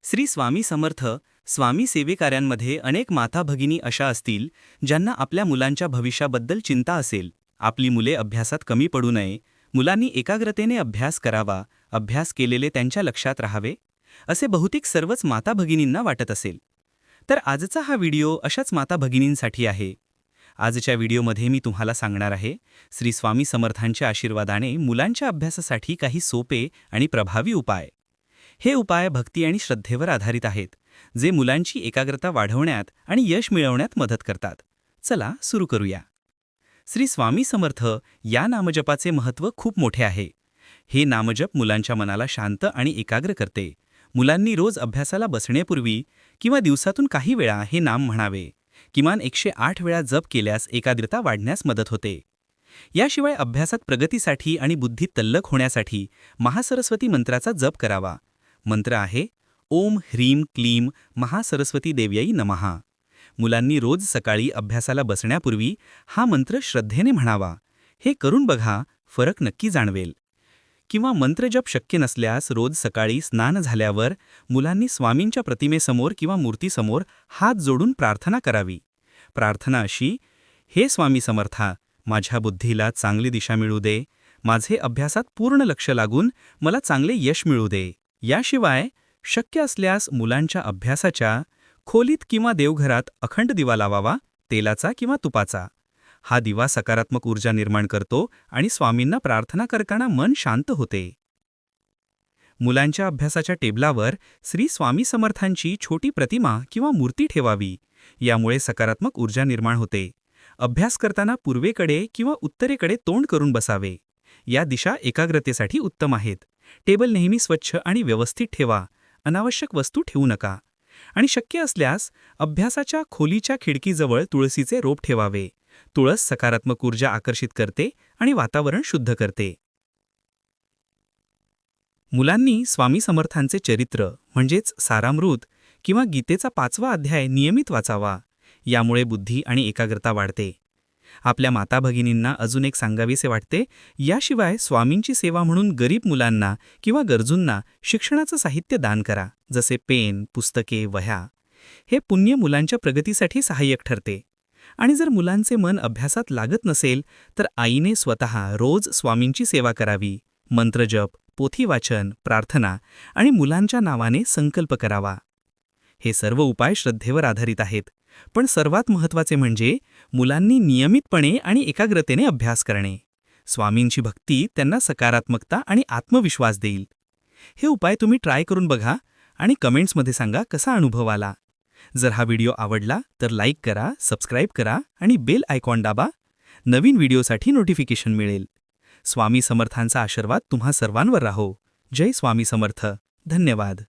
श्री स्वामी समर्थ स्वामी सेवेकार्यांमध्ये अनेक माता भगिनी अशा असतील ज्यांना आपल्या मुलांच्या भविष्याबद्दल चिंता असेल. आपली मुले अभ्यासात कमी पडू नये, मुलांनी एकाग्रतेने अभ्यास करावा, अभ्यास केलेले त्यांच्या लक्षात राहावे, असे बहुतेक सर्वच माता भगिनींना वाटत असेल. तर आजचा हा व्हिडिओ अशाच माता भगिनींसाठी आहे. आजच्या व्हिडिओमध्ये मी तुम्हाला सांगणार आहे श्री स्वामी समर्थांच्या आशीर्वादाने मुलांच्या अभ्यासासाठी काही सोपे आणि प्रभावी उपाय. हे उपाय भक्ती आणि श्रद्धेवर आधारित आहेत, जे मुलांची एकाग्रता वाढवण्यात आणि यश मिळवण्यात मदत करतात. चला सुरू करूया. श्री स्वामी समर्थ या नामजपाचे महत्त्व खूप मोठे आहे. हे नामजप मुलांच्या मनाला शांत आणि एकाग्र करते. मुलांनी रोज अभ्यासाला बसण्यापूर्वी किंवा दिवसातून काही वेळा हे नाम म्हणावे. किमान 108 वेळा जप केल्यास एकाग्रता वाढण्यास मदत होते. याशिवाय अभ्यासात प्रगतीसाठी आणि बुद्धी तल्लख होण्यासाठी महासरस्वती मंत्राचा जप करावा. मंत्र आहे ओम ह्रीम क्लीम महासरस्वती देव्यै नमः. मुलांनी रोज सकाळी अभ्यासाला बसण्यापूर्वी हा मंत्र श्रद्धेने म्हणावा. हे करून बघा, फरक नक्की जाणवेल. किंवा मंत्रजप शक्य नसल्यास रोज सकाळी स्नान झाल्यावर मुलांनी स्वामींच्या प्रतिमेसमोर किंवा मूर्तीसमोर हात जोडून प्रार्थना करावी. प्रार्थना अशी: हे स्वामी समर्था, माझ्या बुद्धीला चांगली दिशा मिळू दे, माझे अभ्यासात पूर्ण लक्ष लागून मला चांगले यश मिळू दे. याशिवाय शक्य असल्यास मुलांच्या अभ्यासाच्या खोलीत किंवा देवघरात अखंड दिवा लावावा, तेलाचा किंवा तुपाचा. हा दिवा सकारात्मक ऊर्जा निर्माण करतो आणि स्वामींना प्रार्थना करताना मन शांत होते. मुलांच्या अभ्यासाच्या टेबलावर श्री स्वामी समर्थांची छोटी प्रतिमा किंवा मूर्ती ठेवावी. यामुळे सकारात्मक ऊर्जा निर्माण होते. अभ्यास करताना पूर्वेकडे किंवा उत्तरेकडे तोंड करून बसावे. या दिशा एकाग्रतेसाठी उत्तम आहेत. टेबल नेहमी स्वच्छ आणि व्यवस्थित ठेवा. अनावश्यक वस्तू ठेवू नका. आणि शक्य असल्यास अभ्यासाच्या खोलीच्या खिडकीजवळ तुळशीचे रोप ठेवावे. तुळस सकारात्मक ऊर्जा आकर्षित करते आणि वातावरण शुद्ध करते. मुलांनी स्वामी समर्थांचे चरित्र म्हणजेच सारामृत किंवा गीतेचा 5वा अध्याय नियमित वाचावा. यामुळे बुद्धी आणि एकाग्रता वाढते. आपल्या माता भगिनींना अजून एक सांगावीसे वाटते, याशिवाय स्वामींची सेवा म्हणून गरीब मुलांना किंवा गरजूंना शिक्षणाचं साहित्य दान करा, जसे पेन, पुस्तके, वह्या. हे पुण्य मुलांच्या प्रगतीसाठी सहाय्यक ठरते. आणि जर मुलांचे मन अभ्यासात लागत नसेल तर आईने स्वतः रोज स्वामींची सेवा करावी. मंत्रजप, पोथी वाचन, प्रार्थना आणि मुलांच्या नावाने संकल्प करावा. हे सर्व उपाय श्रद्धेवर आधारित आहेत, पण सर्वात महत्त्वाचे म्हणजे मुलांनी नियमितपणे आणि एकाग्रतेने अभ्यास करणे. स्वामींची भक्ती त्यांना सकारात्मकता आणि आत्मविश्वास देईल. हे उपाय तुम्ही ट्राय करून बघा आणि कमेंट्समध्ये सांगा कसा अनुभव आला. जर हा व्हिडिओ आवडला तर लाईक करा, सबस्क्राईब करा आणि बेल आयकॉन दाबा. नवीन व्हिडिओसाठी नोटिफिकेशन मिळेल. स्वामी समर्थांचा आशीर्वाद तुम्हा सर्वांवर राहो. जय स्वामी समर्थ. धन्यवाद.